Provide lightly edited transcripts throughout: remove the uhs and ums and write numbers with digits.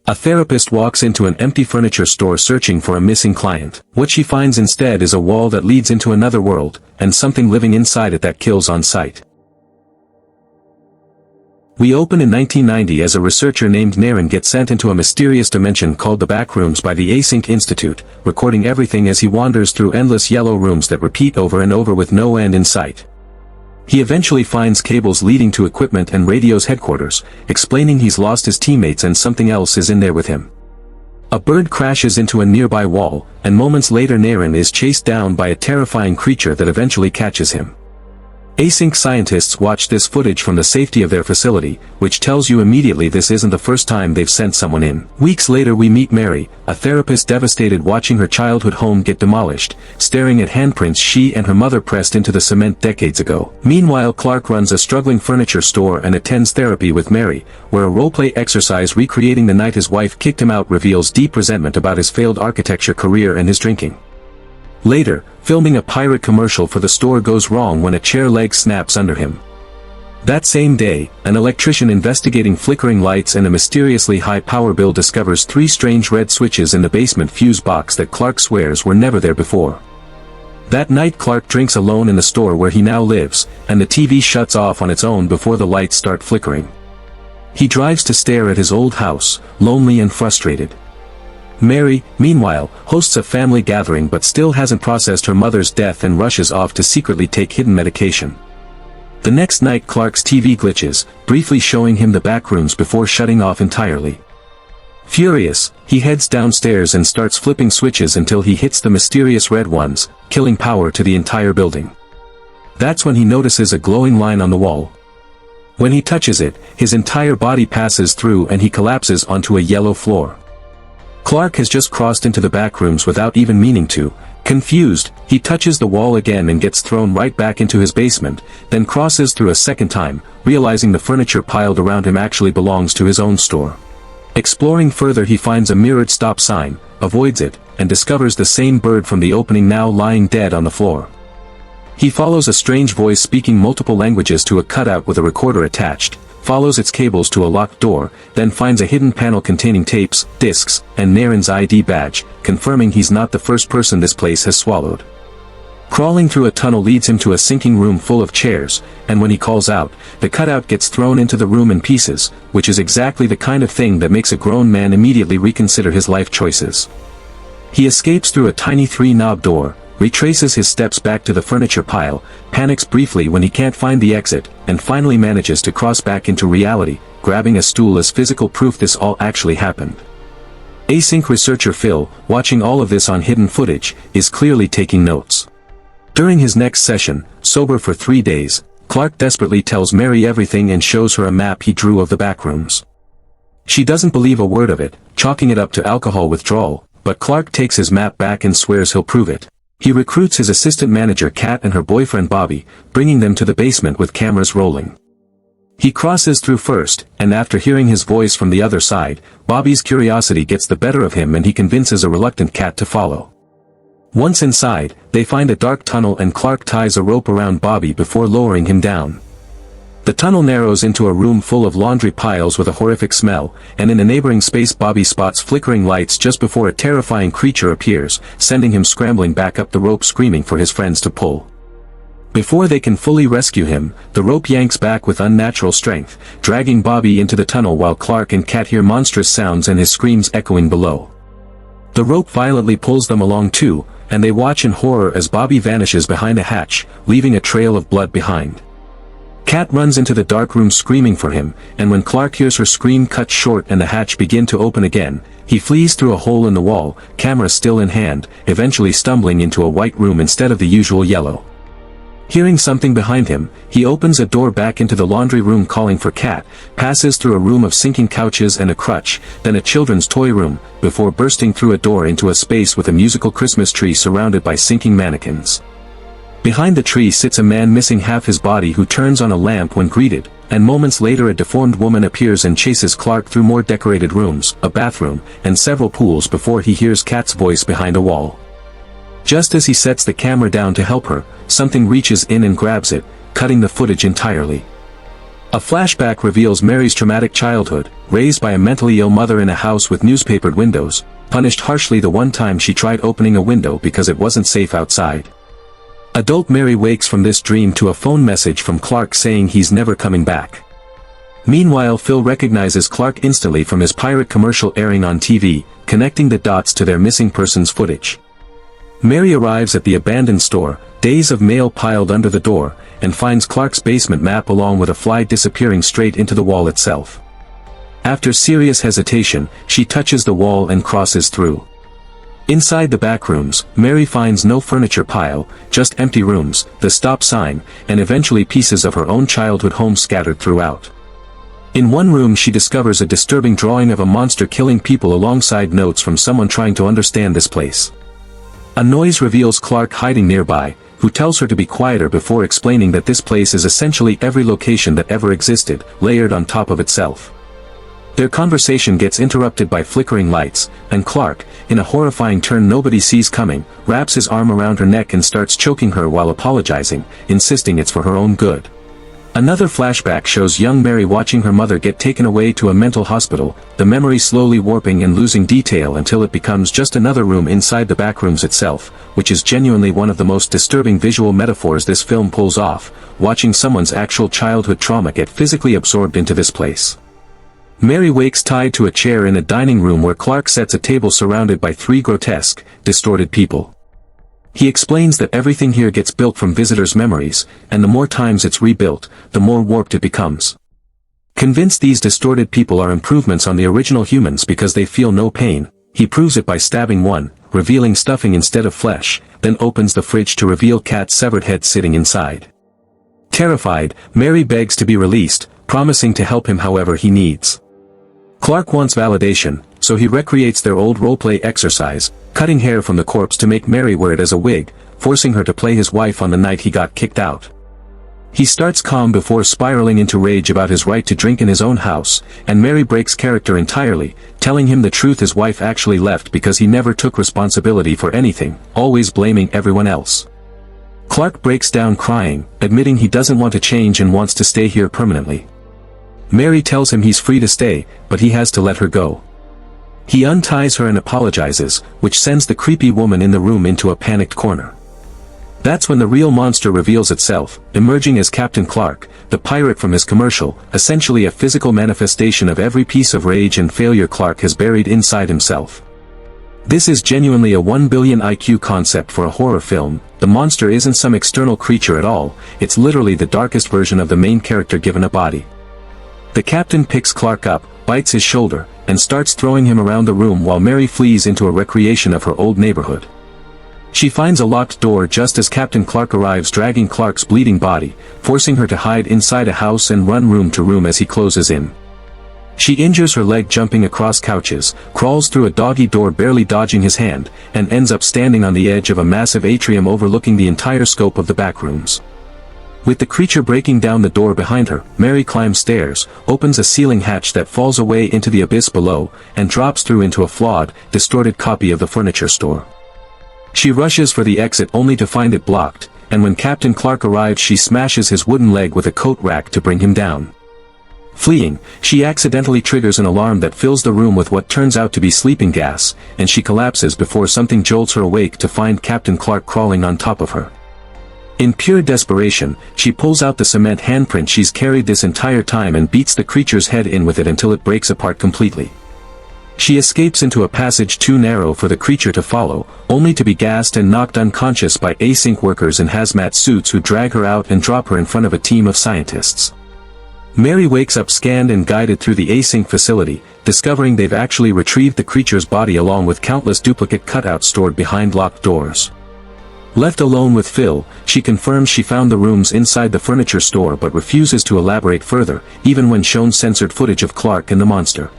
A therapist walks into an empty furniture store searching for a missing client. What she finds instead is a wall that leads into another world, and something living inside it that kills on sight. We open in 1990 as a researcher named Naren gets sent into a mysterious dimension called the Backrooms by the Async Institute, recording everything as he wanders through endless yellow rooms that repeat over and over with no end in sight. He eventually finds cables leading to equipment and radio's headquarters, explaining he's lost his teammates and something else is in there with him. A bird crashes into a nearby wall, and moments later Naren is chased down by a terrifying creature that eventually catches him. Async scientists watch this footage from the safety of their facility, which tells you immediately this isn't the first time they've sent someone in. Weeks later we meet Mary, a therapist devastated watching her childhood home get demolished, staring at handprints she and her mother pressed into the cement decades ago. Meanwhile Clark runs a struggling furniture store and attends therapy with Mary, where a roleplay exercise recreating the night his wife kicked him out reveals deep resentment about his failed architecture career and his drinking. Later, filming a pirate commercial for the store goes wrong when a chair leg snaps under him. That same day, an electrician investigating flickering lights and a mysteriously high power bill discovers 3 strange red switches in the basement fuse box that Clark swears were never there before. That night Clark drinks alone in the store where he now lives, and the TV shuts off on its own before the lights start flickering. He drives to stare at his old house, lonely and frustrated. Mary, meanwhile, hosts a family gathering but still hasn't processed her mother's death and rushes off to secretly take hidden medication. The next night Clark's TV glitches, briefly showing him the backrooms before shutting off entirely. Furious, he heads downstairs and starts flipping switches until he hits the mysterious red ones, killing power to the entire building. That's when he notices a glowing line on the wall. When he touches it, his entire body passes through and he collapses onto a yellow floor. Clark has just crossed into the backrooms without even meaning to. Confused, he touches the wall again and gets thrown right back into his basement, then crosses through a second time, realizing the furniture piled around him actually belongs to his own store. Exploring further he finds a mirrored stop sign, avoids it, and discovers the same bird from the opening now lying dead on the floor. He follows a strange voice speaking multiple languages to a cutout with a recorder attached, follows its cables to a locked door, then finds a hidden panel containing tapes, discs, and Naren's ID badge, confirming he's not the first person this place has swallowed. Crawling through a tunnel leads him to a sinking room full of chairs, and when he calls out, the cutout gets thrown into the room in pieces, which is exactly the kind of thing that makes a grown man immediately reconsider his life choices. He escapes through a tiny 3-knob door, retraces his steps back to the furniture pile, panics briefly when he can't find the exit, and finally manages to cross back into reality, grabbing a stool as physical proof this all actually happened. Async researcher Phil, watching all of this on hidden footage, is clearly taking notes. During his next session, sober for 3 days, Clark desperately tells Mary everything and shows her a map he drew of the backrooms. She doesn't believe a word of it, chalking it up to alcohol withdrawal, but Clark takes his map back and swears he'll prove it. He recruits his assistant manager Kat and her boyfriend Bobby, bringing them to the basement with cameras rolling. He crosses through first, and after hearing his voice from the other side, Bobby's curiosity gets the better of him and he convinces a reluctant Kat to follow. Once inside, they find a dark tunnel and Clark ties a rope around Bobby before lowering him down. The tunnel narrows into a room full of laundry piles with a horrific smell, and in a neighboring space Bobby spots flickering lights just before a terrifying creature appears, sending him scrambling back up the rope screaming for his friends to pull. Before they can fully rescue him, the rope yanks back with unnatural strength, dragging Bobby into the tunnel while Clark and Kat hear monstrous sounds and his screams echoing below. The rope violently pulls them along too, and they watch in horror as Bobby vanishes behind a hatch, leaving a trail of blood behind. Kat runs into the dark room screaming for him, and when Clark hears her scream cut short and the hatch begin to open again, he flees through a hole in the wall, camera still in hand, eventually stumbling into a white room instead of the usual yellow. Hearing something behind him, he opens a door back into the laundry room calling for Kat, passes through a room of sinking couches and a crutch, then a children's toy room, before bursting through a door into a space with a musical Christmas tree surrounded by sinking mannequins. Behind the tree sits a man missing half his body who turns on a lamp when greeted, and moments later a deformed woman appears and chases Clark through more decorated rooms, a bathroom, and several pools before he hears Kat's voice behind a wall. Just as he sets the camera down to help her, something reaches in and grabs it, cutting the footage entirely. A flashback reveals Mary's traumatic childhood, raised by a mentally ill mother in a house with newspapered windows, punished harshly the one time she tried opening a window because it wasn't safe outside. Adult Mary wakes from this dream to a phone message from Clark saying he's never coming back. Meanwhile, Phil recognizes Clark instantly from his pirate commercial airing on TV, connecting the dots to their missing persons footage. Mary arrives at the abandoned store, days of mail piled under the door, and finds Clark's basement map along with a fly disappearing straight into the wall itself. After serious hesitation, she touches the wall and crosses through. Inside the backrooms, Mary finds no furniture pile, just empty rooms, the stop sign, and eventually pieces of her own childhood home scattered throughout. In one room she discovers a disturbing drawing of a monster killing people alongside notes from someone trying to understand this place. A noise reveals Clark hiding nearby, who tells her to be quieter before explaining that this place is essentially every location that ever existed, layered on top of itself. Their conversation gets interrupted by flickering lights, and Clark, in a horrifying turn nobody sees coming, wraps his arm around her neck and starts choking her while apologizing, insisting it's for her own good. Another flashback shows young Mary watching her mother get taken away to a mental hospital, the memory slowly warping and losing detail until it becomes just another room inside the backrooms itself, which is genuinely one of the most disturbing visual metaphors this film pulls off, watching someone's actual childhood trauma get physically absorbed into this place. Mary wakes tied to a chair in a dining room where Clark sets a table surrounded by 3 grotesque, distorted people. He explains that everything here gets built from visitors' memories, and the more times it's rebuilt, the more warped it becomes. Convinced these distorted people are improvements on the original humans because they feel no pain, he proves it by stabbing one, revealing stuffing instead of flesh, then opens the fridge to reveal Kat's severed head sitting inside. Terrified, Mary begs to be released, promising to help him however he needs. Clark wants validation, so he recreates their old roleplay exercise, cutting hair from the corpse to make Mary wear it as a wig, forcing her to play his wife on the night he got kicked out. He starts calm before spiraling into rage about his right to drink in his own house, and Mary breaks character entirely, telling him the truth his wife actually left because he never took responsibility for anything, always blaming everyone else. Clark breaks down crying, admitting he doesn't want to change and wants to stay here permanently. Mary tells him he's free to stay, but he has to let her go. He unties her and apologizes, which sends the creepy woman in the room into a panicked corner. That's when the real monster reveals itself, emerging as Captain Clark, the pirate from his commercial, essentially a physical manifestation of every piece of rage and failure Clark has buried inside himself. This is genuinely a 1 billion IQ concept for a horror film. The monster isn't some external creature at all, it's literally the darkest version of the main character given a body. The captain picks Clark up, bites his shoulder, and starts throwing him around the room while Mary flees into a recreation of her old neighborhood. She finds a locked door just as Captain Clark arrives, dragging Clark's bleeding body, forcing her to hide inside a house and run room to room as he closes in. She injures her leg jumping across couches, crawls through a doggy door barely dodging his hand, and ends up standing on the edge of a massive atrium overlooking the entire scope of the backrooms. With the creature breaking down the door behind her, Mary climbs stairs, opens a ceiling hatch that falls away into the abyss below, and drops through into a flawed, distorted copy of the furniture store. She rushes for the exit only to find it blocked, and when Captain Clark arrives she smashes his wooden leg with a coat rack to bring him down. Fleeing, she accidentally triggers an alarm that fills the room with what turns out to be sleeping gas, and she collapses before something jolts her awake to find Captain Clark crawling on top of her. In pure desperation, she pulls out the cement handprint she's carried this entire time and beats the creature's head in with it until it breaks apart completely. She escapes into a passage too narrow for the creature to follow, only to be gassed and knocked unconscious by async workers in hazmat suits who drag her out and drop her in front of a team of scientists. Mary wakes up scanned and guided through the async facility, discovering they've actually retrieved the creature's body along with countless duplicate cutouts stored behind locked doors. Left alone with Phil, she confirms she found the rooms inside the furniture store but refuses to elaborate further, even when shown censored footage of Clark and the monster.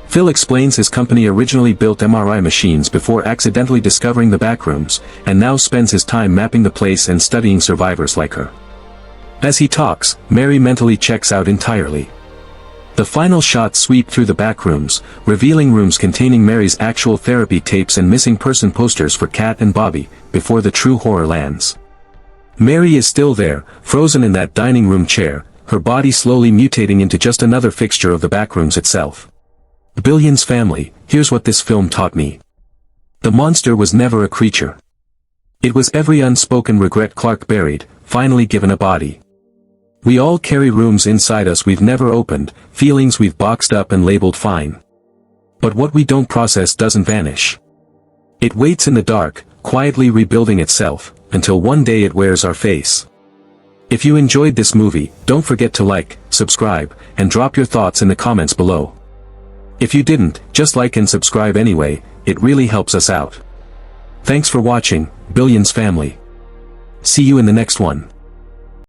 Phil explains his company originally built MRI machines before accidentally discovering the backrooms, and now spends his time mapping the place and studying survivors like her. As he talks, Mary mentally checks out entirely. The final shots sweep through the backrooms, revealing rooms containing Mary's actual therapy tapes and missing person posters for Kat and Bobby, before the true horror lands. Mary is still there, frozen in that dining room chair, her body slowly mutating into just another fixture of the Backrooms itself. Billionz family, here's what this film taught me. The monster was never a creature. It was every unspoken regret Clark buried, finally given a body. We all carry rooms inside us we've never opened, feelings we've boxed up and labeled fine. But what we don't process doesn't vanish. It waits in the dark, quietly rebuilding itself, until one day it wears our face. If you enjoyed this movie, don't forget to like, subscribe, and drop your thoughts in the comments below. If you didn't, just like and subscribe anyway, it really helps us out. Thanks for watching, Billionz family. See you in the next one.